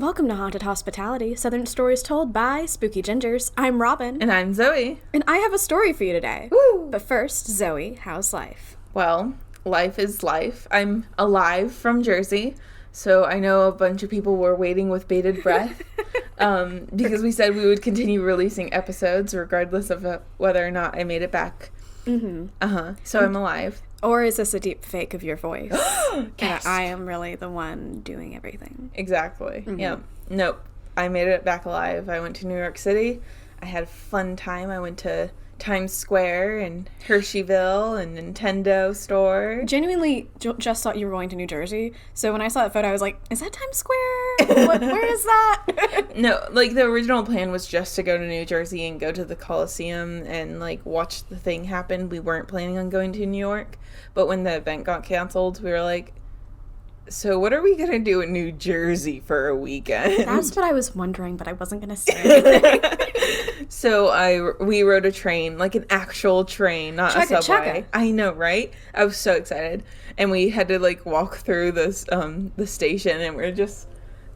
Welcome to Haunted Hospitality, Southern Stories Told by Spooky Gingers. I'm Robin. And I'm Zoe. And I have a story for you today. Woo! But first, Zoe, how's life? Well, life is life. I'm alive from Jersey, so I know a bunch of people were waiting with bated breath because we said we would continue releasing episodes regardless of whether or not I made it back. Mm-hmm. So I'm alive. Or is this a deep fake of your voice? Yes. And I am really the one doing everything. Exactly. Mm-hmm. Yeah. Nope. I made it back alive. I went to New York City. I had a fun time. I went to Times Square and Hersheyville and Nintendo store. Genuinely just thought you were going to New Jersey. So when I saw that photo, I was like, is that Times Square? Where is that? No, like the original plan was just to go to New Jersey and go to the Coliseum and like watch the thing happen. We weren't planning on going to New York. But when the event got canceled, we were like, so what are we going to do in New Jersey for a weekend? That's what I was wondering, but I wasn't going to say anything. So we rode a train, like an actual train, not a subway. Check it. I know, right? I was so excited. And we had to like walk through this the station, and we're just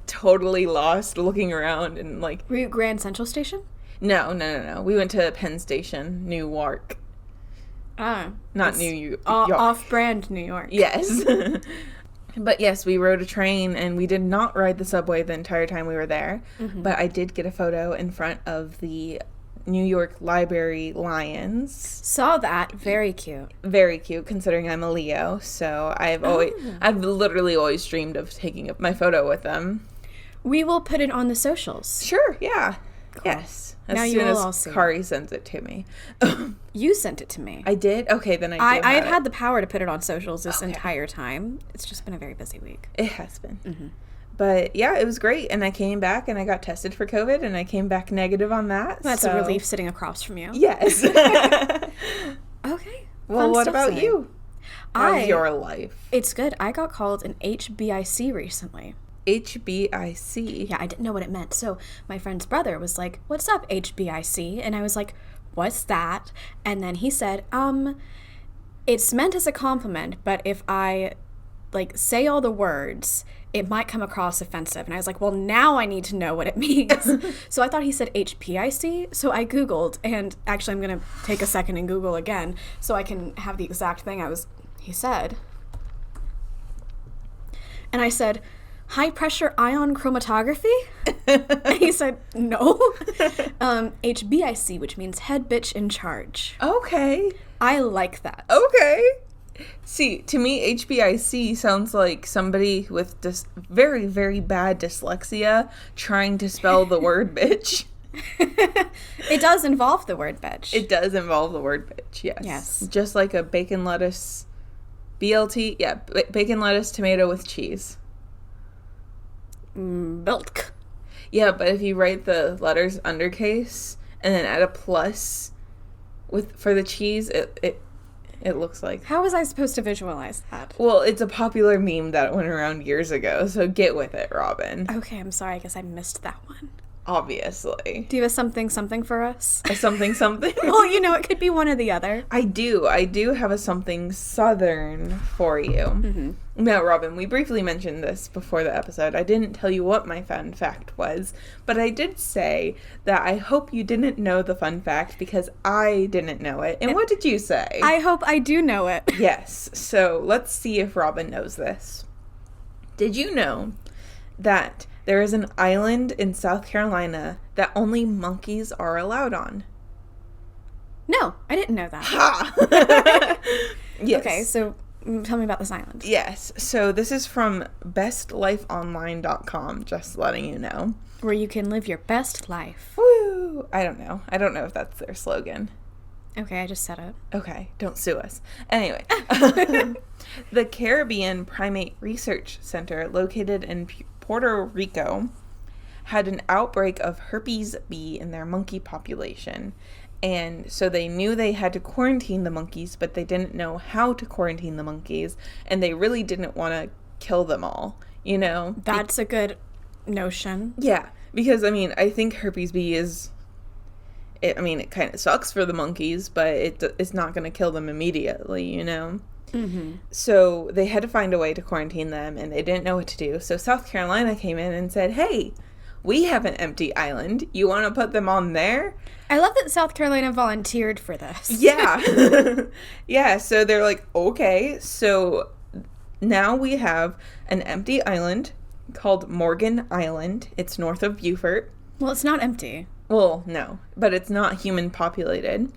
totally lost looking around and like... Were you at Grand Central Station? No. We went to Penn Station, Newark. Not New York. Off-brand New York. Yes. But yes, we rode a train, and we did not ride the subway the entire time we were there. Mm-hmm. But I did get a photo in front of the New York Library Lions. Saw that. Very cute. Very cute, considering I'm a Leo. So I've literally always dreamed of taking my photo with them. We will put it on the socials. Sure, yeah. Cool. Yes. As now soon you will as all see. Kari sends it to me. You sent it to me. I did? Okay, then I have had the power to put it on socials this entire time. It's just been a very busy week. It has been. Mm-hmm. But yeah, it was great. And I came back and I got tested for COVID and I came back negative on that. That's a relief sitting across from you. Yes. Okay. Well, what about you? How's your life? It's good. I got called an HBIC recently. HBIC? Yeah, I didn't know what it meant. So my friend's brother was like, what's up, HBIC? And I was like, what's that? And then he said, it's meant as a compliment, but if I like say all the words, it might come across offensive. And I was like, well, now I need to know what it means. So I thought he said HPIC. So I Googled, and actually I'm going to take a second and Google again so I can have the exact thing he said. And I said, high pressure ion chromatography? And he said, no. HBIC, which means head bitch in charge. Okay. I like that. Okay. See, to me, HBIC sounds like somebody with very, very bad dyslexia trying to spell the word bitch. It does involve the word bitch. It does involve the word bitch, yes. Yes. Just like a bacon lettuce BLT. Yeah, bacon lettuce tomato with cheese. Milk. Yeah, but if you write the letters undercase and then add a plus for the cheese, it looks like... How was I supposed to visualize that? Well, it's a popular meme that went around years ago, so get with it, Robin. Okay, I'm sorry. I guess I missed that one. Obviously. Do you have something for us? A something? Well, it could be one or the other. I do have a something southern for you. Mm-hmm. Now, Robin, we briefly mentioned this before the episode. I didn't tell you what my fun fact was, but I did say that I hope you didn't know the fun fact because I didn't know it. And what did you say? I hope I do know it. Yes. So let's see if Robin knows this. Did you know that there is an island in South Carolina that only monkeys are allowed on? No, I didn't know that. Ha! Yes. Okay, so tell me about this island. Yes. So this is from bestlifeonline.com, just letting you know. Where you can live your best life. Woo! I don't know if that's their slogan. Okay, I just said it. Okay, don't sue us. Anyway, the Caribbean Primate Research Center, located in Puerto Rico, had an outbreak of herpes B in their monkey population. And so they knew they had to quarantine the monkeys, but they didn't know how to quarantine the monkeys. And they really didn't want to kill them all, That's a good notion. Yeah, because, I think herpes B is... it kind of sucks for the monkeys, but it's not going to kill them immediately, So they had to find a way to quarantine them, and they didn't know what to do. So South Carolina came in and said, hey, we have an empty island. You want to put them on there? I love that South Carolina volunteered for this. Yeah. Yeah, so they're like, okay. So now we have an empty island called Morgan Island. It's north of Beaufort. Well, it's not empty. Well, no, but it's not human populated.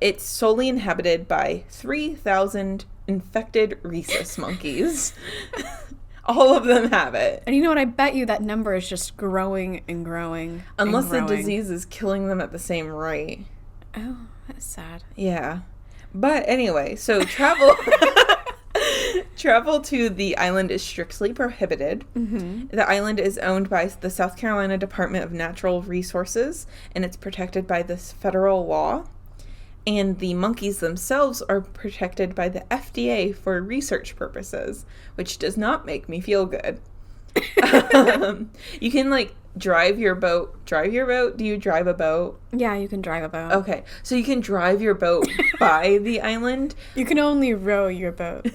It's solely inhabited by 3,000 infected rhesus monkeys. All of them have it. And you know what? I bet you that number is just growing and growing. Unless and growing. the disease is killing them at the same rate. Oh, that's sad. Yeah. But anyway, so travel to the island is strictly prohibited. The island is owned by the South Carolina Department of Natural Resources, and it's protected by this federal law. And the monkeys themselves are protected by the FDA for research purposes, which does not make me feel good. You can, like, drive your boat. Drive your boat? Do you drive a boat? Yeah, you can drive a boat. Okay. So you can drive your boat by the island. You can only row your boat.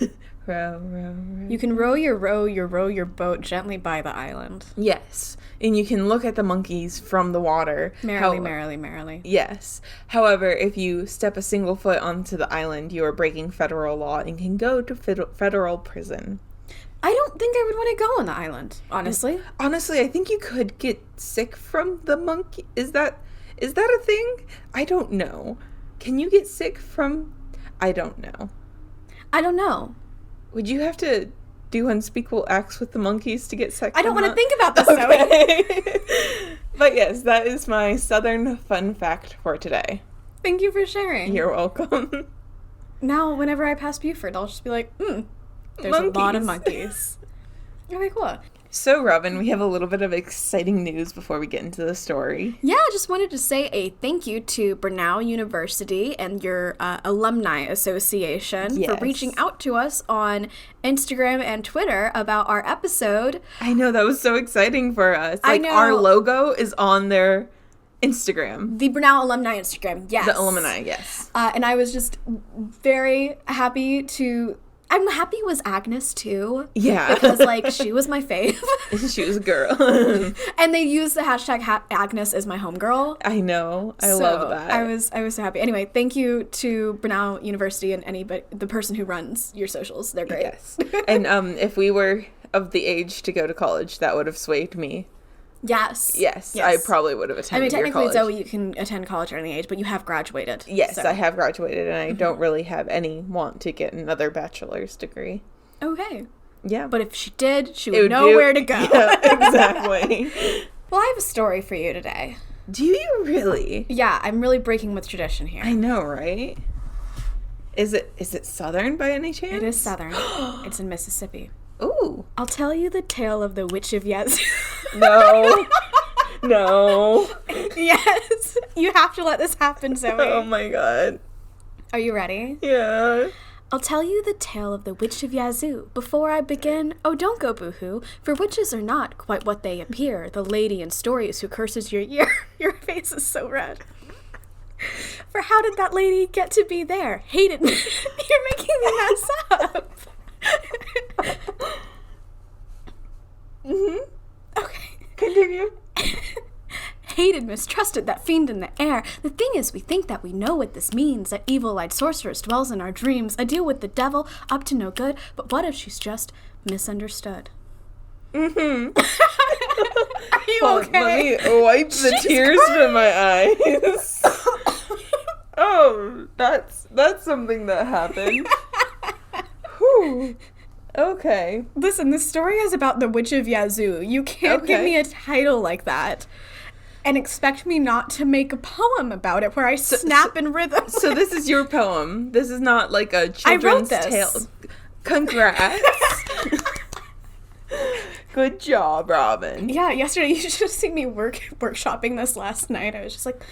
Row, row, row. You can row your boat gently by the island. Yes. And you can look at the monkeys from the water. Merrily. Yes. However, if you step a single foot onto the island, you are breaking federal law and can go to federal prison. I don't think I would want to go on the island, honestly. Honestly, I think you could get sick from the monkey. Is that a thing? I don't know. Can you get sick from... I don't know. I don't know. Would you have to do unspeakable acts with the monkeys to get sick? I don't want to think about this, okay. But yes, that is my Southern fun fact for today. Thank you for sharing. You're welcome. Now, whenever I pass Beaufort, I'll just be like, there's monkeys. a lot of monkeys. Okay, cool. So, Robin, we have a little bit of exciting news before we get into the story. Yeah, I just wanted to say a thank you to Brenau University and your Alumni Association for reaching out to us on Instagram and Twitter about our episode. I know, that was so exciting for us. I know. Our logo is on their Instagram. The Brenau Alumni Instagram, yes. The alumni, yes. And I was just very happy to... I'm happy it was Agnes, too. Yeah. Because, like, she was my fave. She was a girl. And they used the hashtag Agnes as my homegirl. I know. I love that. I was so happy. Anyway, thank you to Brenau University and the person who runs your socials. They're great. Yes. And if we were of the age to go to college, that would have swayed me. Yes. I probably would have attended your college. Technically, Zoey, you can attend college at any age, but you have graduated. Yes, so. I have graduated, and I don't really have any want to get another bachelor's degree. Okay. Yeah. But if she did, she would know where to go. Yeah, exactly. Well, I have a story for you today. Do you really? Yeah, I'm really breaking with tradition here. I know, right? Is it Southern by any chance? It is Southern. It's in Mississippi. Ooh. I'll tell you the tale of the Witch of Yazoo. No. No. Yes. You have to let this happen, Zoe. Oh my god. Are you ready? Yeah. I'll tell you the tale of the Witch of Yazoo. Before I begin, oh, don't go boo-hoo, for witches are not quite what they appear, the lady in stories who curses your ear. Your face is so red. For how did that lady get to be there? Hated me. You're making me mess up. Okay. Continue. Hated, mistrusted, that fiend in the air. The thing is, we think that we know what this means, that evil-eyed sorceress dwells in our dreams, a deal with the devil, up to no good, but what if she's just misunderstood? Mm-hmm. Are you okay? Let me wipe the tears from my eyes. Oh, that's something that happened. Whew. Okay. Listen, this story is about the Witch of Yazoo. You can't give me a title like that and expect me not to make a poem about it where I snap in rhythm. So this is your poem. This is not like a children's tale. Congrats. Good job, Robin. Yeah, yesterday you should have seen me workshopping this last night. I was just like,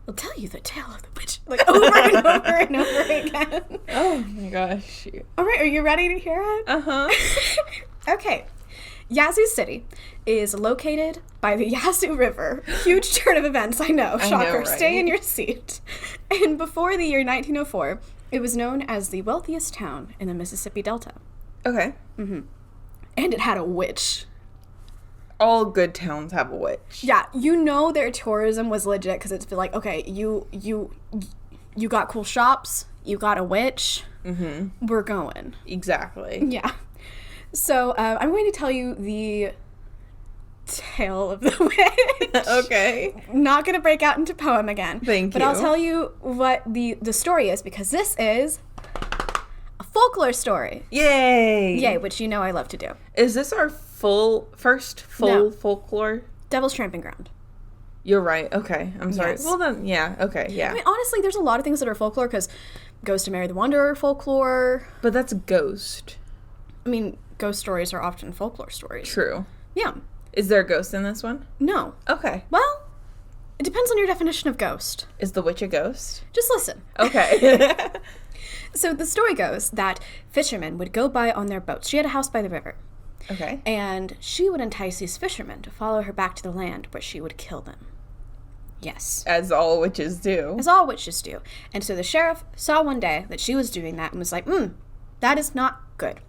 I'll tell you the tale of the witch, like over and over and over again. Oh my gosh. All right, are you ready to hear it? Uh-huh. Okay. Yazoo City is located by the Yazoo River. Huge turn of events, I know. Shocker. I know, right? Stay in your seat. And before the year 1904, it was known as the wealthiest town in the Mississippi Delta. Okay. And it had a witch. All good towns have a witch. Yeah, you know their tourism was legit because it's like, okay, you got cool shops, you got a witch, we're going. Exactly. Yeah. So I'm going to tell you the tale of the witch. Okay. Not going to break out into poem again. Thank but you. I'll tell you what the story is because this is a folklore story. Yay. Yay, which you know I love to do. Is this our first full No. folklore? Devil's Tramping Ground. You're right. Okay. I'm sorry. Yes. Well then, yeah. Okay. Yeah. I mean, honestly, there's a lot of things that are folklore because Ghost of Mary the Wanderer folklore. But that's ghost. I mean, ghost stories are often folklore stories. True. Yeah. Is there a ghost in this one? No. Okay. Well, it depends on your definition of ghost. Is the witch a ghost? Just listen. Okay. So the story goes that fishermen would go by on their boats. She had a house by the river. Okay. And she would entice these fishermen to follow her back to the land where she would kill them. Yes. As all witches do. As all witches do. And so the sheriff saw one day that she was doing that and was like, that is not good.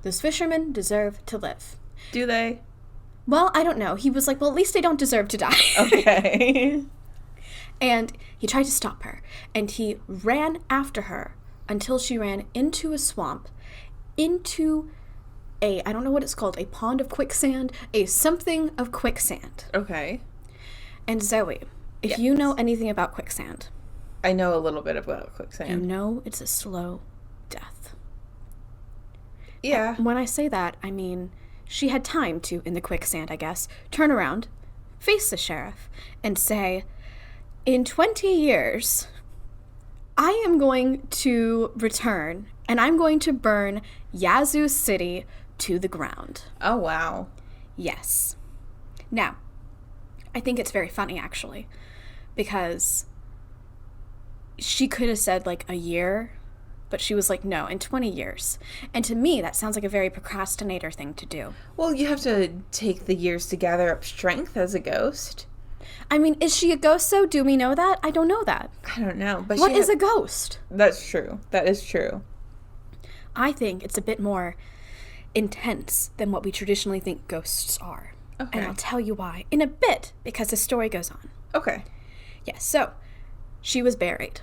Those fishermen deserve to live. Do they? Well, I don't know. He was like, well, at least they don't deserve to die. Okay. And he tried to stop her. And he ran after her until she ran into a swamp, into I don't know what it's called, a pond of quicksand, a something of quicksand. Okay. And Zoey, if Yes. you know anything about quicksand, I know a little bit about you quicksand. know it's a slow death. Yeah. When I say that, I mean she had time to, in the quicksand, I guess, turn around, face the sheriff, and say, in 20 years, I am going to return, and I'm going to burn Yazoo City to the ground. Oh, wow. Yes. Now, I think it's very funny, actually, because she could have said, like, a year, but she was like, no, in 20 years. And to me, that sounds like a very procrastinator thing to do. Well, you have to take the years to gather up strength as a ghost. I mean, is she a ghost, though? Do we know that? I don't know that. I don't know. But What is a ghost? That's true. That is true. I think it's a bit more intense than what we traditionally think ghosts are. Okay. And I'll tell you why in a bit, because the story goes on. Okay. Yes, so she was buried.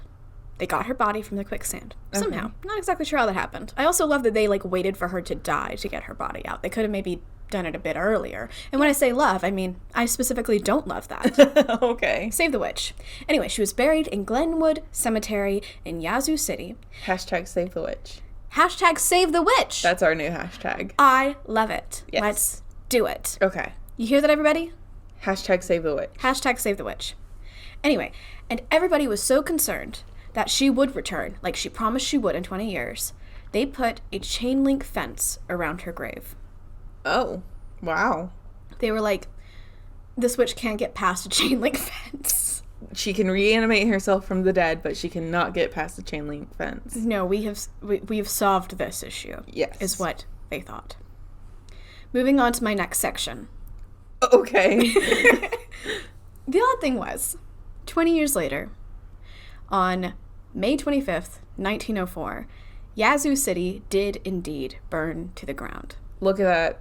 They got her body from the quicksand. Somehow. Not exactly sure how that happened. I also love that they, like, waited for her to die to get her body out. They could have maybe done it a bit earlier. And when I say love, I mean, I specifically don't love that. Okay. Save the witch. Anyway, she was buried in Glenwood Cemetery in Yazoo City. Hashtag save the witch. Hashtag save the witch. That's our new hashtag. I love it. Yes. Let's do it. Okay. You hear that, everybody? Hashtag save the witch. Hashtag save the witch. Anyway, and everybody was so concerned that she would return, like she promised she would in 20 years, they put a chain link fence around her grave. Oh. Wow. They were like, this witch can't get past a chain link fence. She can reanimate herself from the dead, but she cannot get past the chain link fence. No, we've solved this issue. Yes. Is what they thought. Moving on to my next section. Okay. The odd thing was, 20 years later, on May 25th, 1904, Yazoo City did indeed burn to the ground. Look at that.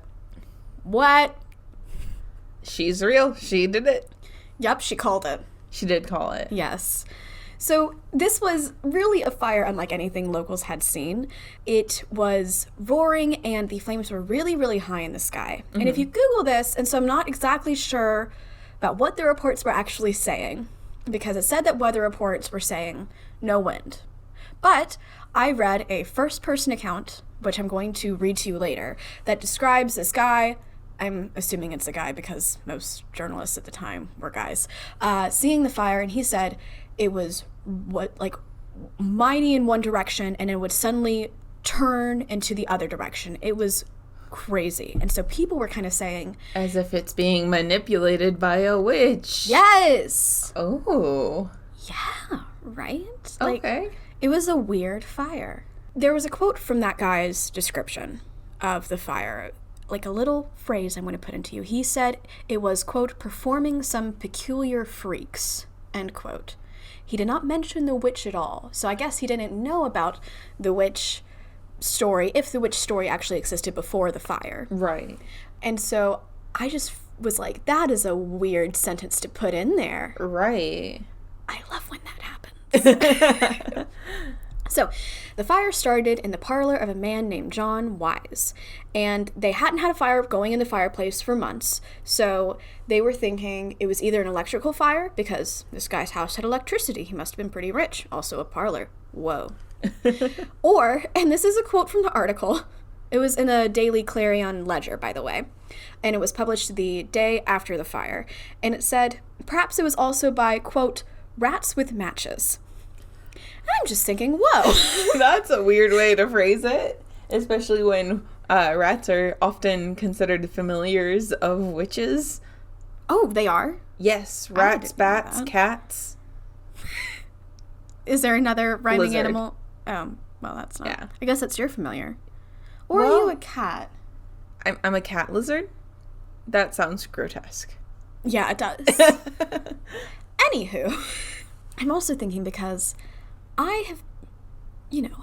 What? She's real. She did it. Yup, she called it. She did call it. Yes. So this was really a fire unlike anything locals had seen. It was roaring and the flames were really, really high in the sky. And if you Google this, and so I'm not exactly sure about what the reports were actually saying, because it said that weather reports were saying no wind. But I read a first-person account, which I'm going to read to you later, that describes this guy, I'm assuming it's a guy because most journalists at the time were guys, seeing the fire, and he said it was mighty in one direction, and it would suddenly turn into the other direction. It was crazy. And so people were kind of saying, As if it's being manipulated by a witch. yes! Oh. Yeah, right? Okay. It was a weird fire. There was a quote from that guy's description of the fire. like a little phrase I'm going to put into you. He said it was, quote, performing some peculiar freaks, end quote. He did not mention the witch at all, so I guess he didn't know about the witch story, if the witch story actually existed before the fire. Right. And so I just was like, that is a weird sentence to put in there. Right. I love when that happens. So, the fire started in the parlor of a man named John Wise, and they hadn't had a fire going in the fireplace for months, so they were thinking it was either an electrical fire, because this guy's house had electricity, he must have been pretty rich, also a parlor, whoa. Or, and this is a quote from the article, it was in a Daily Clarion Ledger, by the way, and it was published the day after the fire, and it said, perhaps it was also by, quote, rats with matches. I'm just thinking, whoa. That's a weird way to phrase it, especially when rats are often considered familiars of witches. Oh, they are? Yes, rats, bats, cats. Is there another rhyming Lizard. animal? Oh, well, that's not. Yeah. I guess that's your familiar. Or Well, are you a cat? I'm a cat lizard? That sounds grotesque. Yeah, it does. Anywho, I'm also thinking because I have,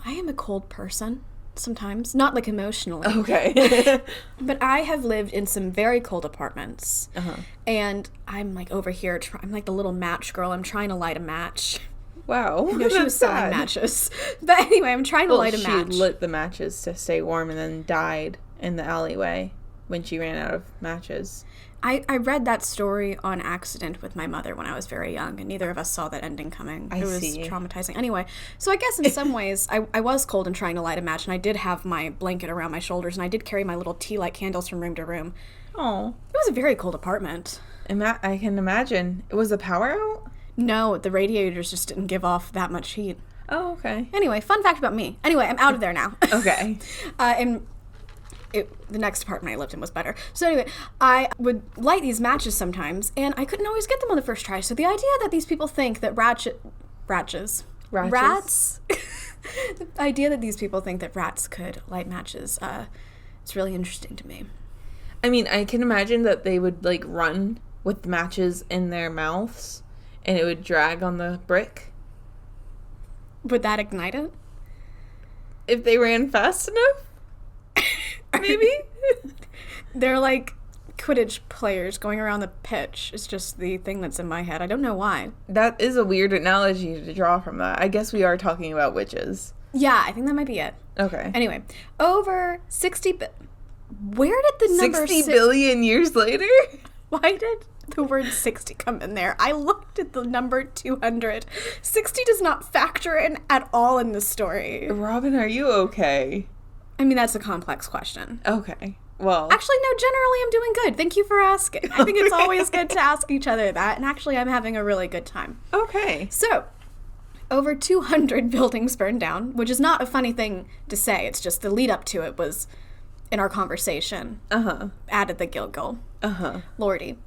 I am a cold person sometimes. Not like emotionally. Okay. But I have lived in some very cold apartments. Uh-huh. And I'm like over here, I'm like the little match girl. I'm trying to light a match. Wow. No, she was selling matches. But anyway, I'm trying to light a match. She lit the matches to stay warm and then died in the alleyway when she ran out of matches. I read that story on accident with my mother when I was very young, and neither of us saw that ending coming. It was traumatizing. Anyway, so I guess in some ways, I was cold and trying to light a match, and I did have my blanket around my shoulders, and I did carry my little tea light candles from room to room. Oh. It was a very cold apartment. I can imagine. Was the power out? No, the radiators just didn't give off that much heat. Oh, okay. Anyway, fun fact about me. Anyway, I'm out of there now. Okay. The next apartment I lived in was better. So anyway, I would light these matches sometimes, and I couldn't always get them on the first try. So the idea that these people think that rats, the idea that these people think that rats could light matches, it's really interesting to me. I mean, I can imagine that they would, like, run with matches in their mouths, and it would drag on the brick. Would that ignite it? If they ran fast enough? Maybe? They're like Quidditch players going around the pitch. It's just the thing that's in my head. I don't know why. That is a weird analogy to draw from that. I guess we are talking about witches. Yeah, I think that might be it. Okay. Anyway, over 60... Where did the number... 60 billion years later? Why did the word 60 come in there? I looked at the number 200. 60 does not factor in at all in this story. Robin, are you okay? I mean, that's a complex question. Okay. Well... Actually, no, generally I'm doing good. Thank you for asking. I think it's always good to ask each other that, and actually I'm having a really good time. Okay. So, over 200 buildings burned down, which is not a funny thing to say. It's just the lead up to it was... in our conversation, added the giggle, Lordy,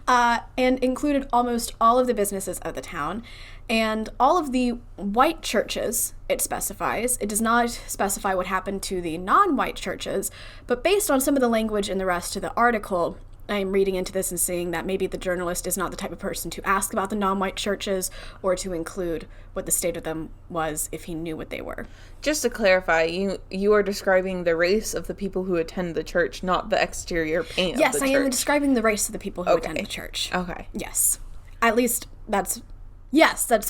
and included almost all of the businesses of the town, and all of the white churches, it specifies. It does not specify what happened to the non-white churches, but based on some of the language in the rest of the article, I'm reading into this and seeing that maybe the journalist is not the type of person to ask about the non-white churches or to include what the state of them was if he knew what they were. Just to clarify, you are describing the race of the people who attend the church, not the exterior paint of the church. Yes, I am describing the race of the people who attend the church. Okay. Yes. At least that's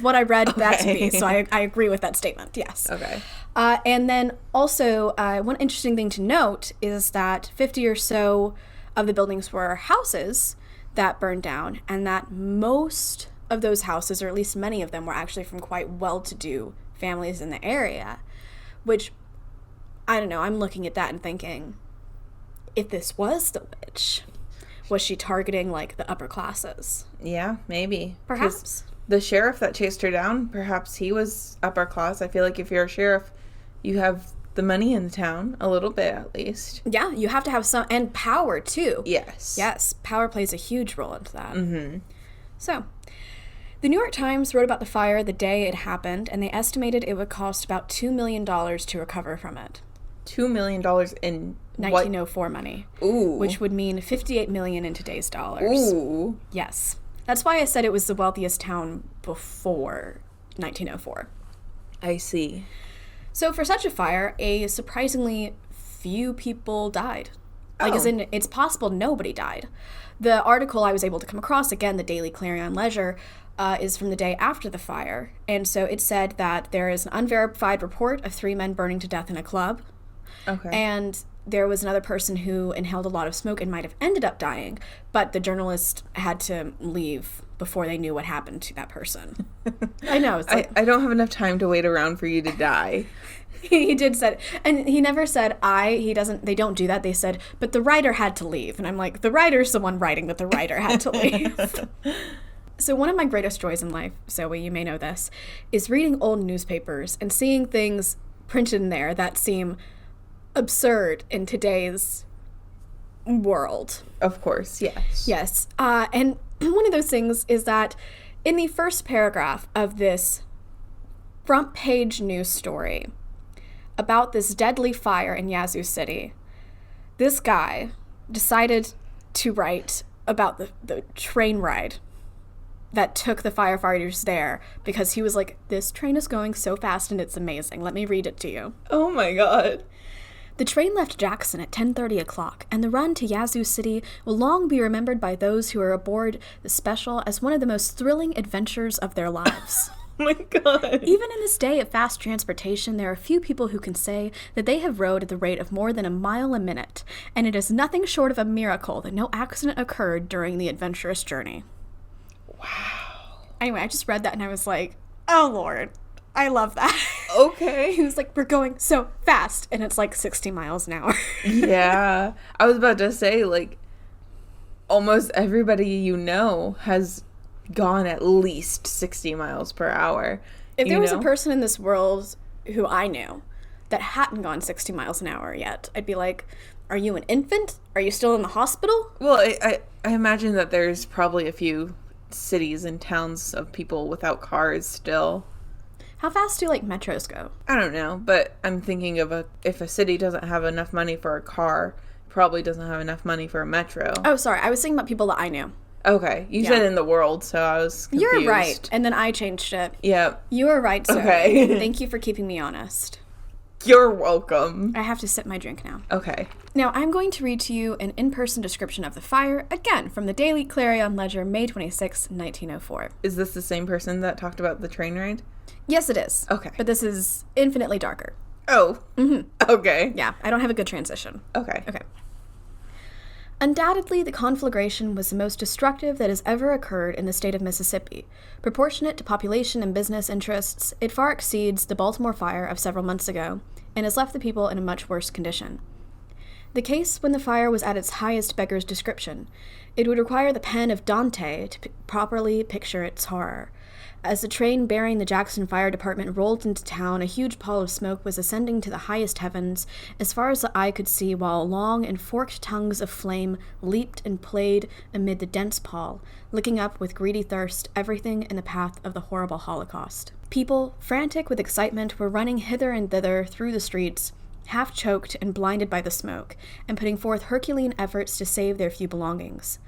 what I read that to be, so I agree with that statement, yes. Okay. And then also, one interesting thing to note is that 50 or so of the buildings were houses that burned down, and that most of those houses, or at least many of them, were actually from quite well-to-do families in the area, which, I don't know, I'm looking at that and thinking, if this was the witch, was she targeting, like, the upper classes? Yeah, maybe. Perhaps. The sheriff that chased her down, perhaps he was upper class. I feel like if you're a sheriff, you have the money in the town, a little bit at least. Yeah, you have to have some, and power, too. Yes. Yes, power plays a huge role into that. Mm-hmm. So, the New York Times wrote about the fire the day it happened, and they estimated it would cost about $2 million to recover from it. $2 million in 1904 money. Ooh. Which would mean $58 million in today's dollars. Ooh. Yes. That's why I said it was the wealthiest town before 1904. I see. So for such a fire, a surprisingly few people died. Like, as in, it's possible nobody died. The article I was able to come across, again, the Daily Clarion Ledger, is from the day after the fire. And so it said that there is an unverified report of 3 men burning to death in a club. Okay. And there was another person who inhaled a lot of smoke and might have ended up dying, but the journalist had to leave before they knew what happened to that person. I know. It's like, I don't have enough time to wait around for you to die. He did said, and he never said they don't do that. They said, but the writer had to leave. And I'm like, the writer's the one writing that the writer had to leave. So one of my greatest joys in life, Zoey, you may know this, is reading old newspapers and seeing things printed in there that seem absurd in today's world. Of course, yes. Yes. And one of those things is that in the first paragraph of this front page news story about this deadly fire in Yazoo City, this guy decided to write about the train ride that took the firefighters there, because he was like, this train is going so fast and it's amazing. Let me read it to you. Oh my God. The train left Jackson at 10:30 o'clock, and the run to Yazoo City will long be remembered by those who are aboard the special as one of the most thrilling adventures of their lives. Oh my God. Even in this day of fast transportation, there are few people who can say that they have rode at the rate of more than a mile a minute, and it is nothing short of a miracle that no accident occurred during the adventurous journey. Wow. Anyway, I just read that and I was like, oh Lord, I love that. Okay. He was like, we're going so fast, and it's like 60 miles an hour. Yeah. I was about to say, like, almost everybody you know has gone at least 60 miles per hour. If there was a person in this world who I knew that hadn't gone 60 miles an hour yet, I'd be like, are you an infant? Are you still in the hospital? Well, I imagine that there's probably a few cities and towns of people without cars still. How fast do, like, metros go? I don't know, but I'm thinking of if a city doesn't have enough money for a car, probably doesn't have enough money for a metro. Oh, sorry. I was thinking about people that I knew. Okay. You said in the world, so I was confused. You're right. And then I changed it. Yeah. You were right, sir. Okay. Thank you for keeping me honest. You're welcome. I have to sip my drink now. Okay. Now, I'm going to read to you an in-person description of the fire, again, from the Daily Clarion Ledger, May 26, 1904. Is this the same person that talked about the train ride? Yes, it is. Okay. But this is infinitely darker. Oh. Mm-hmm. Okay. Yeah, I don't have a good transition. Okay. Okay. Undoubtedly, the conflagration was the most destructive that has ever occurred in the state of Mississippi. Proportionate to population and business interests, it far exceeds the Baltimore fire of several months ago, and has left the people in a much worse condition. The case when the fire was at its highest beggars description. It would require the pen of Dante to properly picture its horror. As the train bearing the Jackson Fire Department rolled into town, a huge pall of smoke was ascending to the highest heavens, as far as the eye could see, while long and forked tongues of flame leaped and played amid the dense pall, licking up with greedy thirst everything in the path of the horrible Holocaust. People, frantic with excitement, were running hither and thither through the streets, half choked and blinded by the smoke, and putting forth Herculean efforts to save their few belongings.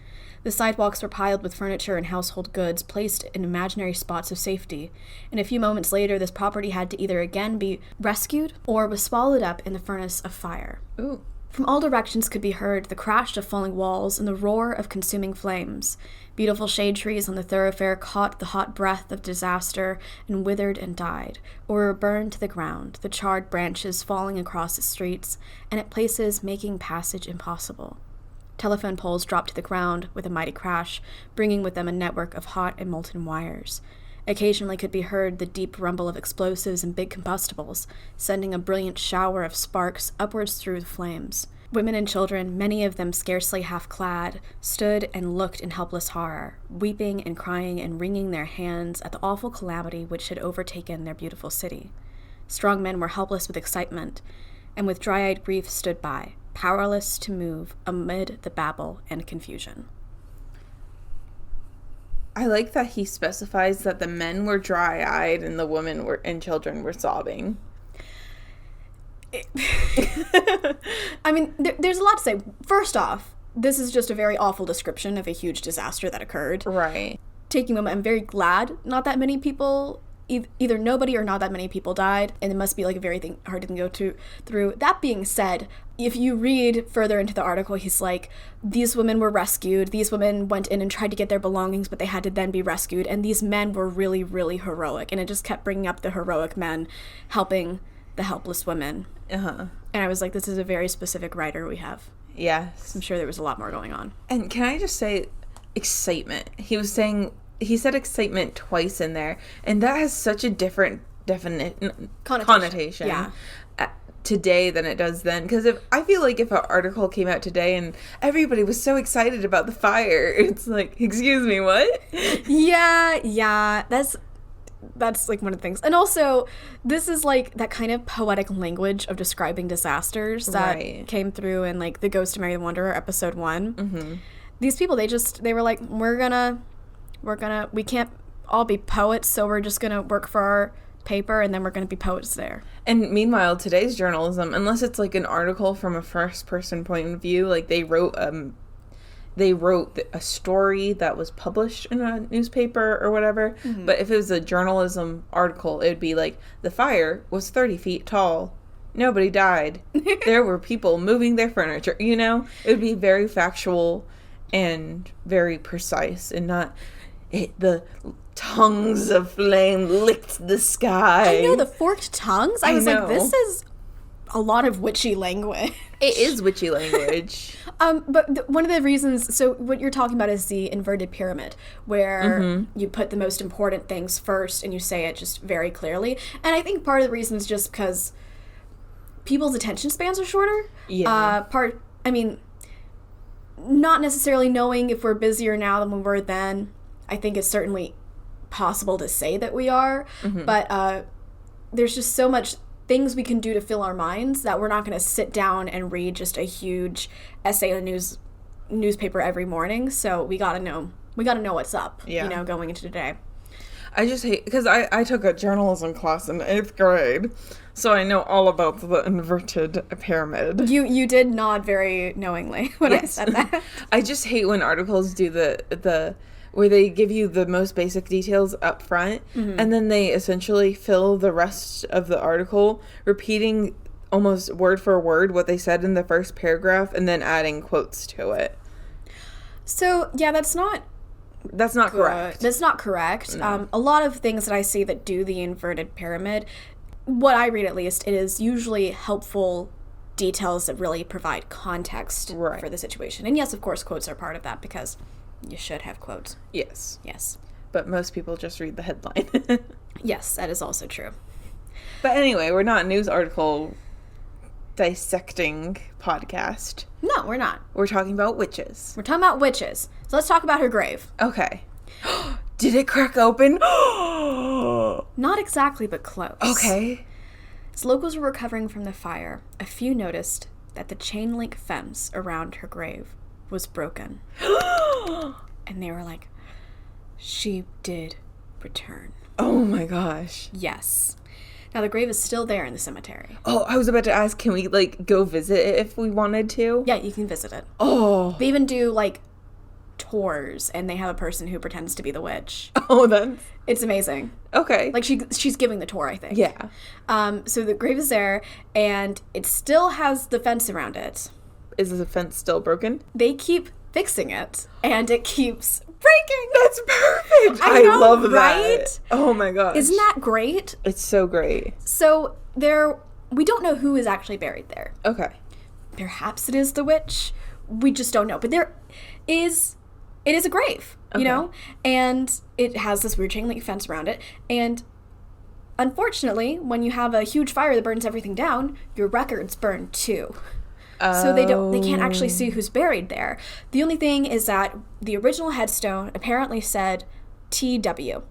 The sidewalks were piled with furniture and household goods placed in imaginary spots of safety, and a few moments later this property had to either again be rescued or was swallowed up in the furnace of fire. Ooh. From all directions could be heard the crash of falling walls and the roar of consuming flames. Beautiful shade trees on the thoroughfare caught the hot breath of disaster and withered and died, or were burned to the ground, the charred branches falling across the streets, and at places making passage impossible. Telephone poles dropped to the ground with a mighty crash, bringing with them a network of hot and molten wires. Occasionally could be heard the deep rumble of explosives and big combustibles, sending a brilliant shower of sparks upwards through the flames. Women and children, many of them scarcely half-clad, stood and looked in helpless horror, weeping and crying and wringing their hands at the awful calamity which had overtaken their beautiful city. Strong men were helpless with excitement, and with dry-eyed grief stood by, powerless to move amid the babble and confusion. I like that he specifies that the men were dry-eyed and the women and children were sobbing. I mean, there's a lot to say. First off, this is just a very awful description of a huge disaster that occurred. Right. Taking a moment, I'm very glad not that many people, either nobody or not that many people died, and it must be like a very hard thing to go through. That being said, if you read further into the article, he's like, these women were rescued, these women went in and tried to get their belongings, but they had to then be rescued, and these men were really, really heroic, and it just kept bringing up the heroic men helping the helpless women. Uh-huh. And I was like, this is a very specific writer we have. Yes. I'm sure there was a lot more going on. And can I just say excitement? He said excitement twice in there, and that has such a different connotation Yeah. Today than it does then. Because I feel like if an article came out today and everybody was so excited about the fire, it's like, excuse me, what? Yeah. That's like one of the things. And also, this is like that kind of poetic language of describing disasters that came through in like The Ghost of Mary the Wanderer, episode 1. Mm-hmm. These people, they were like, we can't all be poets, so we're just gonna work for our paper and then we're gonna be poets there. And meanwhile, today's journalism, unless it's like an article from a first person point of view, like they wrote a story that was published in a newspaper or whatever. Mm-hmm. But if it was a journalism article, it would be like, the fire was 30 feet tall. Nobody died. There were people moving their furniture. You know, it would be very factual and very precise, and not the tongues of flame licked the sky. I know, the forked tongues. I was like, this is a lot of witchy language. It is witchy language. But one of the reasons, so what you're talking about is the inverted pyramid, where you put the most important things first and you say it just very clearly. And I think part of the reason is just because people's attention spans are shorter. Yeah. Not necessarily knowing if we're busier now than we were then. I think it's certainly possible to say that we are, but there's just so much things we can do to fill our minds that we're not going to sit down and read just a huge essay in a newspaper every morning. So we got to know what's up, going into today. I just hate, because I took a journalism class in 8th grade, so I know all about the inverted pyramid. You did nod very knowingly when I said that. I just hate when articles do the where they give you the most basic details up front, and then they essentially fill the rest of the article repeating almost word for word what they said in the first paragraph and then adding quotes to it. So, yeah, that's not correct. That's not correct. No. A lot of things that I see that do the inverted pyramid, what I read at least, it is usually helpful details that really provide context for the situation. And yes, of course, quotes are part of that because you should have quotes. Yes. Yes. But most people just read the headline. Yes, that is also true. But anyway, we're not a news article dissecting podcast. No, we're not. We're talking about witches. So let's talk about her grave. Okay. Did it crack open? Not exactly, but close. Okay. As locals were recovering from the fire, a few noticed that the chain link fence around her grave was broken. And they were like, she did return. Oh my gosh. Yes. Now the grave is still there in the cemetery. Oh, I was about to ask, can we go visit it if we wanted to? Yeah, you can visit it. Oh. They even do tours, and they have a person who pretends to be the witch. Oh, it's amazing. Okay. She's giving the tour, I think. Yeah. So the grave is there, and it still has the fence around it. Is the fence still broken? They keep fixing it, and it keeps breaking. That's perfect. I love that. Right? Oh my gosh. Isn't that great? It's so great. So we don't know who is actually buried there. Okay. Perhaps it is the witch. We just don't know. But it is a grave, you know? And it has this weird chain link fence around it. And unfortunately, when you have a huge fire that burns everything down, your records burn too. So they can't actually see who's buried there. The only thing is that the original headstone apparently said TW.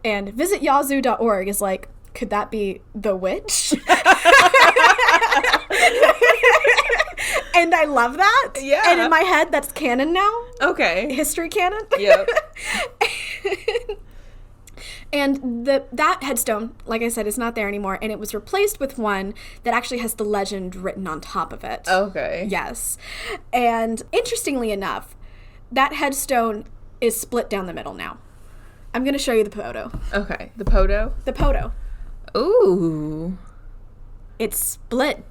And visityazoo.org is like, could that be the witch? And I love that. Yeah. And in my head, that's canon now. Okay. History canon. Yep. And that headstone, like I said, is not there anymore, and it was replaced with one that actually has the legend written on top of it. Okay. Yes. And interestingly enough, that headstone is split down the middle now. I'm going to show you the photo. Okay. The poto? The photo. Ooh. It's split.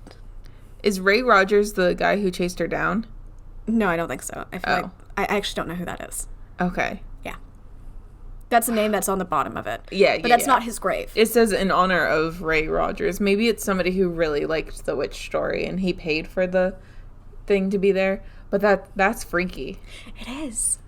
Is Ray Rogers the guy who chased her down? No, I don't think so. I feel like I actually don't know who that is. Okay. Yeah. That's a name that's on the bottom of it. Yeah, But that's not his grave. It says in honor of Ray Rogers. Maybe it's somebody who really liked the witch story and he paid for the thing to be there. But that's freaky. It is.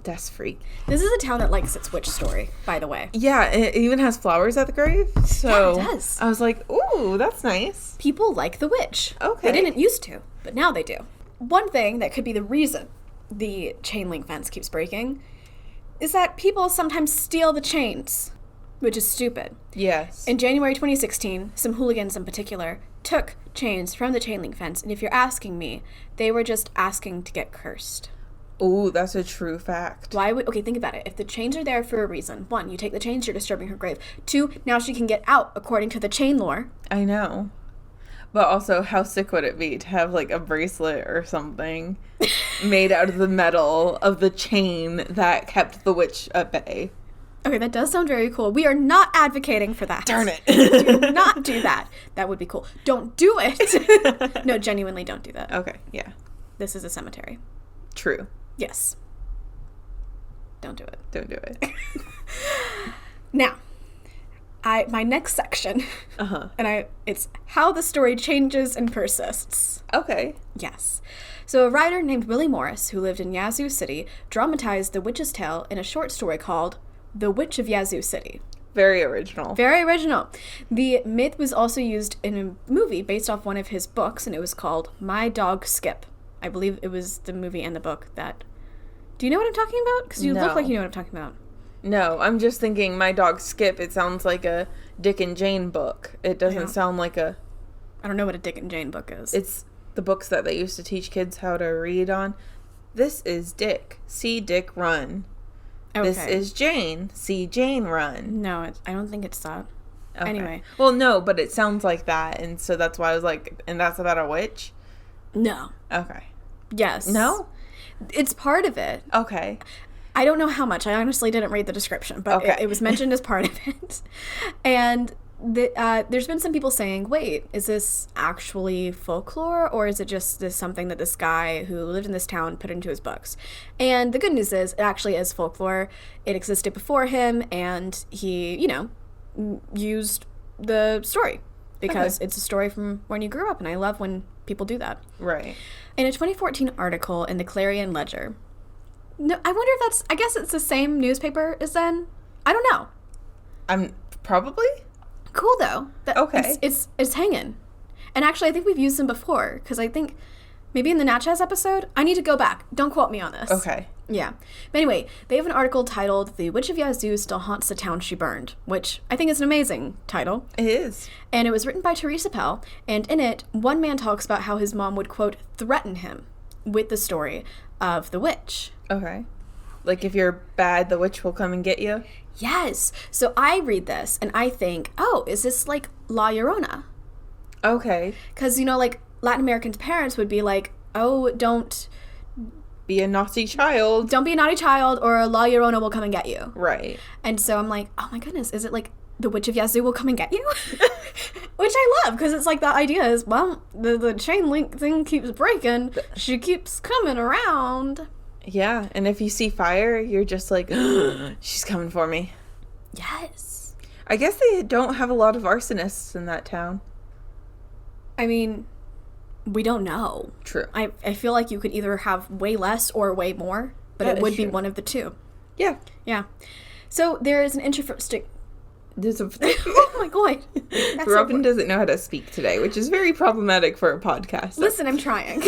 That's freak. This is a town that likes its witch story, by the way. Yeah, it even has flowers at the grave. So Yeah, it does. I was like, ooh, that's nice. People like the witch. Okay. They didn't used to, but now they do. One thing that could be the reason the chain link fence keeps breaking is that people sometimes steal the chains, which is stupid. Yes. In January 2016, some hooligans in particular took chains from the chain link fence, and if you're asking me, they were just asking to get cursed. Ooh, that's a true fact. Okay, think about it. If the chains are there for a reason, 1, you take the chains, you're disturbing her grave. 2, now she can get out according to the chain lore. I know. But also, how sick would it be to have, like, a bracelet or something made out of the metal of the chain that kept the witch at bay? Okay, that does sound very cool. We are not advocating for that. Darn it. Do not do that. That would be cool. Don't do it. No, genuinely don't do that. Okay, yeah. This is a cemetery. True. Yes. Don't do it. Don't do it. Now, my next section, Uh-huh. and it's how the story changes and persists. Okay. Yes. So a writer named Willie Morris, who lived in Yazoo City, dramatized the witch's tale in a short story called The Witch of Yazoo City. Very original. Very original. The myth was also used in a movie based off one of his books, and it was called My Dog Skip. I believe it was the movie and the book that... Do you know what I'm talking about? Because you No. look like you know what I'm talking about. No, I'm just thinking My Dog Skip. It sounds like a Dick and Jane book. It doesn't sound like a... I don't know what a Dick and Jane book is. It's the books that they used to teach kids how to read on. This is Dick. See Dick run. Okay. This is Jane. See Jane run. No, I don't think it's that. Okay. Anyway. Well, no, but it sounds like that. And so that's why I was like, and that's about a witch? No. Okay. Yes. No? It's part of it. Okay. I don't know how much. I honestly didn't read the description, but Okay. it was mentioned as part of it. And there's been some people saying, wait, is this actually folklore, or is it just something that this guy who lived in this town put into his books? And the good news is, it actually is folklore. It existed before him, and he, used the story because it's a story from when you grew up, and I love when people do that. Right. In a 2014 article in the Clarion Ledger, no, I wonder if I guess it's the same newspaper as then. I don't know. I'm probably. Cool though. Okay. It's hanging. And actually, I think we've used them before, because I think maybe in the Natchez episode, I need to go back. Don't quote me on this. Okay. Yeah. But anyway, they have an article titled "The Witch of Yazoo Still Haunts the Town She Burned," which I think is an amazing title. It is. And it was written by Teresa Pell, and in it, one man talks about how his mom would, quote, threaten him with the story of the witch. Okay. Like, if you're bad, the witch will come and get you? Yes. So I read this, and I think, oh, is this like La Llorona? Okay. Because, like, Latin Americans' parents would be like, oh, don't Be a naughty child. be a naughty child, or La Llorona will come and get you. Right. And so I'm like, oh my goodness, is it like the Witch of Yazoo will come and get you? Which I love, because it's like the idea is, well, the chain link thing keeps breaking. She keeps coming around. Yeah, and if you see fire, you're just like, she's coming for me. Yes. I guess they don't have a lot of arsonists in that town. I mean, we don't know. True. I feel like you could either have way less or way more, but That it would is be true. one of the two. Yeah. Yeah. So there is an interesting... There's a... Oh my god. That's so Robin doesn't know how to speak today, which is very problematic for a podcast. Listen, I'm trying.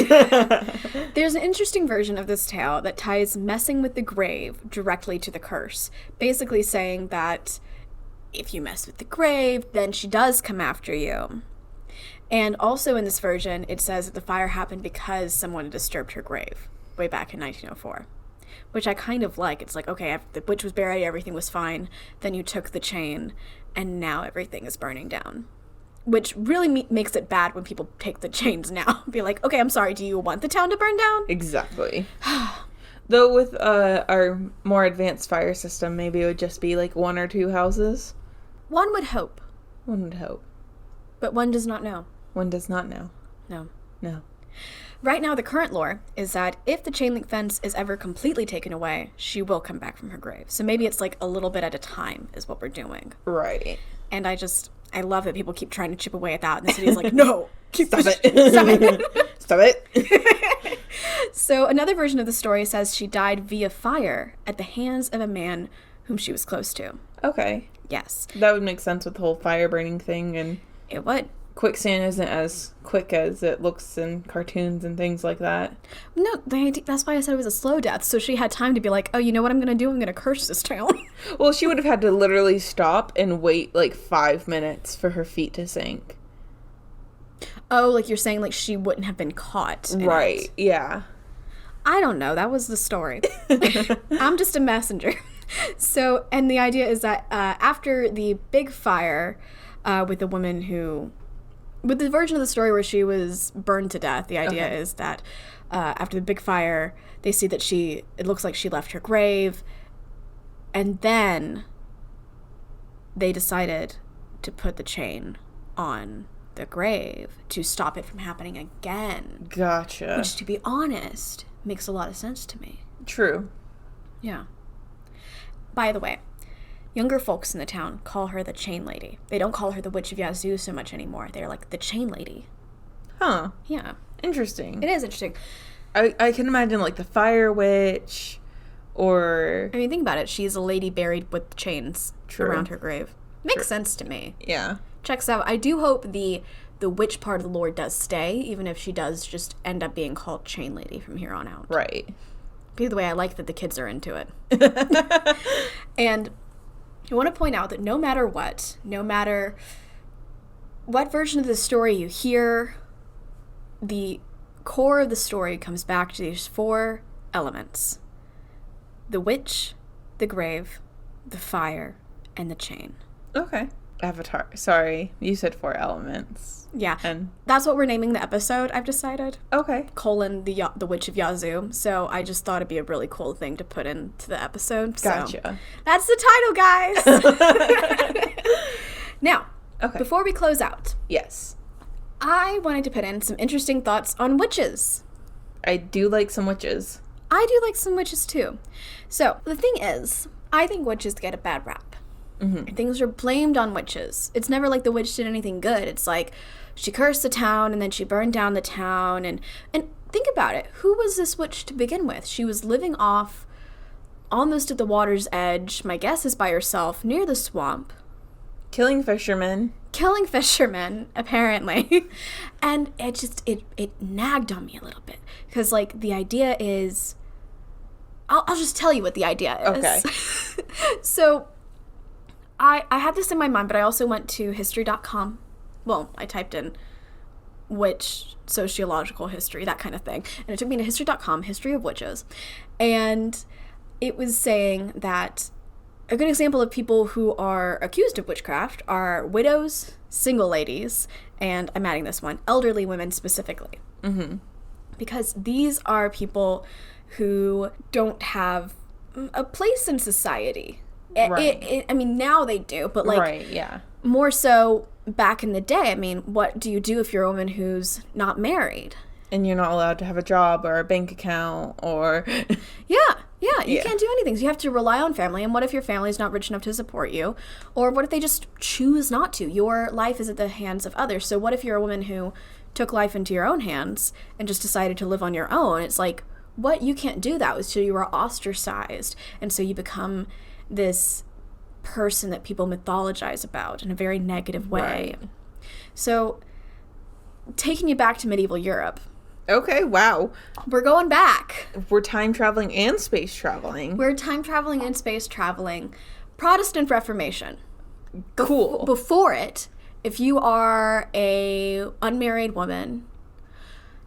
There's an interesting version of this tale that ties messing with the grave directly to the curse, basically saying that if you mess with the grave, then she does come after you. And also in this version, it says that the fire happened because someone disturbed her grave way back in 1904. which I kind of like. It's like, okay, the witch was buried, everything was fine. Then you took the chain, and now everything is burning down. Which really makes it bad when people take the chains now. Be like, okay, I'm sorry, do you want the town to burn down? Exactly. Though with our more advanced fire system, maybe it would just be like 1 or 2 houses. One would hope. One would hope. But one does not know. One does not know. No. No. Right now, the current lore is that if the chain link fence is ever completely taken away, she will come back from her grave. So maybe it's like a little bit at a time is what we're doing. Right. And I love that people keep trying to chip away at that. And the city is like, no, stop it. Stop it. Stop it. So another version of the story says she died via fire at the hands of a man whom she was close to. Okay. Yes. That would make sense with the whole fire burning thing. And it would. Quicksand isn't as quick as it looks in cartoons and things like that. No, that's why I said it was a slow death. So she had time to be like, oh, you know what I'm going to do? I'm going to curse this town. Well, she would have had to literally stop and wait like 5 minutes for her feet to sink. Oh, like you're saying like she wouldn't have been caught. Right, yeah. I don't know. That was the story. I'm just a messenger. So, and the idea is that after the big fire with the woman who... With the version of the story where she was burned to death, the idea is that after the big fire, they see that it looks like she left her grave, and then they decided to put the chain on the grave to stop it from happening again. Gotcha. Which, to be honest, makes a lot of sense to me. True. Yeah. By the way, younger folks in the town call her the Chain Lady. They don't call her the Witch of Yazoo so much anymore. They're like, the Chain Lady. Huh. Yeah. Interesting. It is interesting. I can imagine, like, the Fire Witch, or... I mean, think about it. She's a lady buried with chains around her grave. Makes sense to me. Yeah. Checks out. I do hope the witch part of the lore does stay, even if she does just end up being called Chain Lady from here on out. Right. By the way, I like that the kids are into it. And... I want to point out that no matter what version of the story you hear, the core of the story comes back to these 4 elements. The witch, the grave, the fire, and the chain. Okay. Avatar. Sorry, you said 4 elements. Yeah. And that's what we're naming the episode, I've decided. Okay. Colon the Witch of Yazoo. So I just thought it'd be a really cool thing to put into the episode. Gotcha. So that's the title, guys. Now, before we close out. Yes. I wanted to put in some interesting thoughts on witches. I do like some witches. I do like some witches, too. So, the thing is, I think witches get a bad rap. Mm-hmm. Things are blamed on witches. It's never like the witch did anything good. It's like she cursed the town and then she burned down the town. And think about it. Who was this witch to begin with? She was living off almost at the water's edge. My guess is by herself near the swamp. Killing fishermen, apparently. And it nagged on me a little bit. Because, like, the idea is... I'll just tell you what the idea is. Okay. So... I had this in my mind, but I also went to history.com. Well, I typed in witch, sociological history, that kind of thing. And it took me to history.com, history of witches. And it was saying that a good example of people who are accused of witchcraft are widows, single ladies, and I'm adding this one, elderly women specifically. Mm-hmm. Because these are people who don't have a place in society. Right. I mean, now they do, but like right, yeah. More so back in the day. I mean, what do you do if you're a woman who's not married? And you're not allowed to have a job or a bank account or... Yeah, you can't do anything. So you have to rely on family. And what if your family's not rich enough to support you? Or what if they just choose not to? Your life is at the hands of others. So what if you're a woman who took life into your own hands and just decided to live on your own? It's like, what? You can't do that. So you are ostracized. And so you become this person that people mythologize about in a very negative way. Right. So, taking you back to medieval Europe. Okay, wow. We're going back. We're time traveling and space traveling. We're time traveling and space traveling. Protestant Reformation. Cool. Before it, if you are a unmarried woman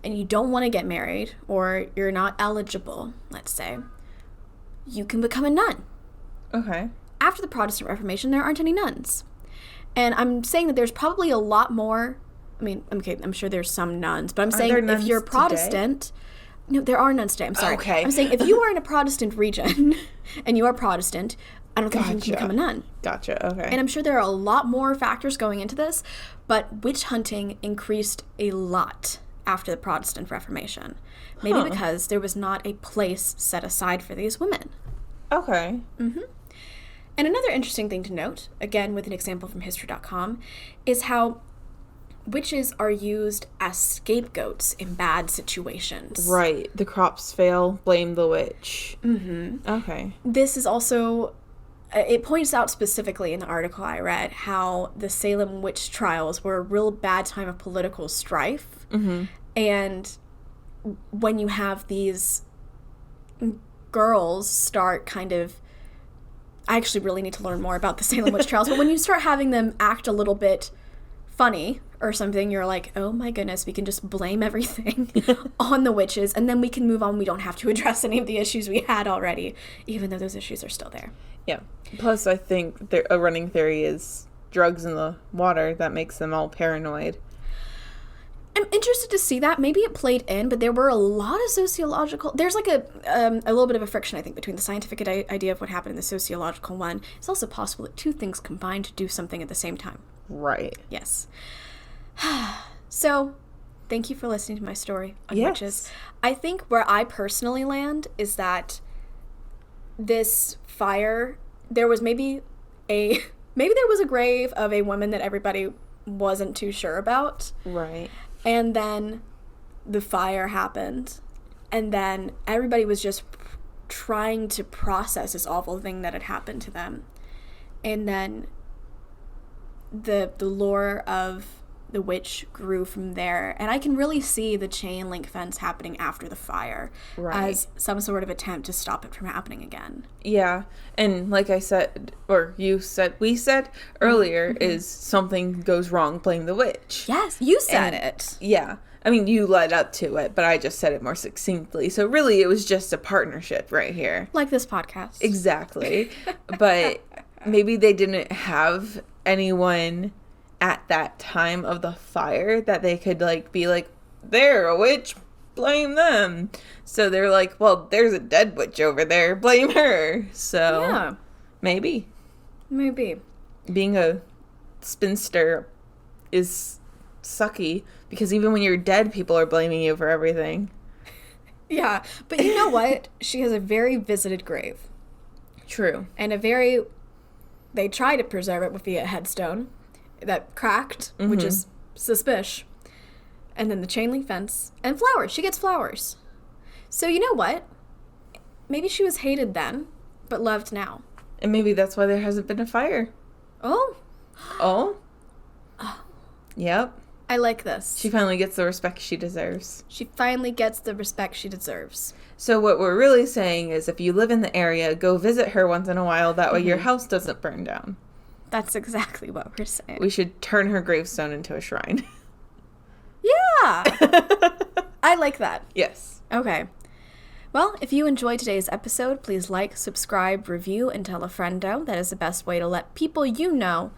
and you don't want to get married, or you're not eligible, let's say, you can become a nun. Okay. After the Protestant Reformation, there aren't any nuns. And I'm saying that there's probably a lot more. I mean, okay, I'm sure there's some nuns, but I'm saying if you're Protestant, no, there are nuns today. I'm sorry. Okay. I'm saying if you are in a Protestant region and you are Protestant, I don't think you can become a nun. Gotcha. Okay. And I'm sure there are a lot more factors going into this, but witch hunting increased a lot after the Protestant Reformation. Maybe because there was not a place set aside for these women. Okay. Mm-hmm. And another interesting thing to note, again with an example from history.com, is how witches are used as scapegoats in bad situations. Right. The crops fail, blame the witch. Mm-hmm. Okay. This is also, it points out specifically in the article I read how the Salem witch trials were a real bad time of political strife. Mm-hmm. And when you have these girls start kind of, I actually really need to learn more about the Salem witch trials, but when you start having them act a little bit funny or something, you're like, oh my goodness, we can just blame everything on the witches, and then we can move on. We don't have to address any of the issues we had already, even though those issues are still there. Yeah. Plus, I think a running theory is drugs in the water that makes them all paranoid. I'm interested to see that. Maybe it played in, but there were a lot of sociological... There's like a little bit of a friction, I think, between the scientific idea of what happened and the sociological one. It's also possible that two things combine to do something at the same time. Right. Yes. So, thank you for listening to my story on witches. I think where I personally land is that this fire, there was maybe there was a grave of a woman that everybody wasn't too sure about. Right. And then the fire happened, and then everybody was just trying to process this awful thing that had happened to them. And then the lore of the witch grew from there. And I can really see the chain link fence happening after the fire as some sort of attempt to stop it from happening again. Yeah. And like I said, or we said earlier, is something goes wrong, blame the witch. Yes, you said it. Yeah. I mean, you led up to it, but I just said it more succinctly. So really, it was just a partnership right here. Like this podcast. Exactly. But maybe they didn't have anyone at that time of the fire that they could be like, they're a witch, blame them. So they're like, well, there's a dead witch over there, blame her. So yeah. Maybe being a spinster is sucky because even when you're dead, people are blaming you for everything. Yeah, but you know what? She has a very visited grave. True. And they try to preserve it with the headstone that cracked, which is suspicious. And then the chain link fence and flowers. She gets flowers. So you know what? Maybe she was hated then, but loved now. And maybe that's why there hasn't been a fire. Oh. Yep. I like this. She finally gets the respect she deserves. So what we're really saying is if you live in the area, go visit her once in a while. That way your house doesn't burn down. That's exactly what we're saying. We should turn her gravestone into a shrine. Yeah. I like that. Yes. Okay. Well, if you enjoyed today's episode, please like, subscribe, review, and tell a friendo. That is the best way to let people you know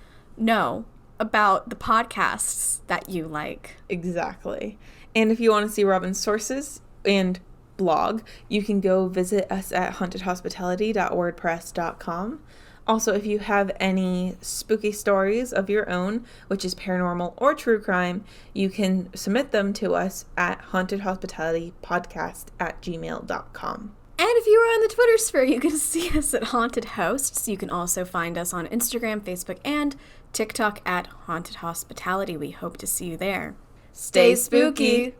about the podcasts that you like. Exactly. And if you want to see Robin's sources and blog, you can go visit us at hauntedhospitality.wordpress.com. Also, if you have any spooky stories of your own, which is paranormal or true crime, you can submit them to us at hauntedhospitalitypodcast@gmail.com. And if you are on the Twitter sphere, you can see us at Haunted Hosts. You can also find us on Instagram, Facebook, and TikTok at Haunted Hospitality. We hope to see you there. Stay spooky.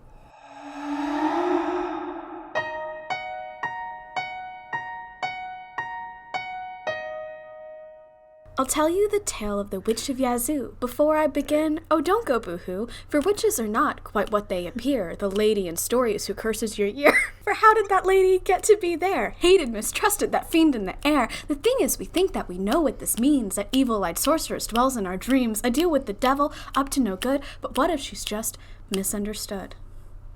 I'll tell you the tale of the Witch of Yazoo. Before I begin, oh, don't go boo-hoo, for witches are not quite what they appear, the lady in stories who curses your ear. For how did that lady get to be there? Hated, mistrusted, that fiend in the air. The thing is, we think that we know what this means, that evil-eyed sorceress dwells in our dreams, a deal with the devil, up to no good, but what if she's just misunderstood?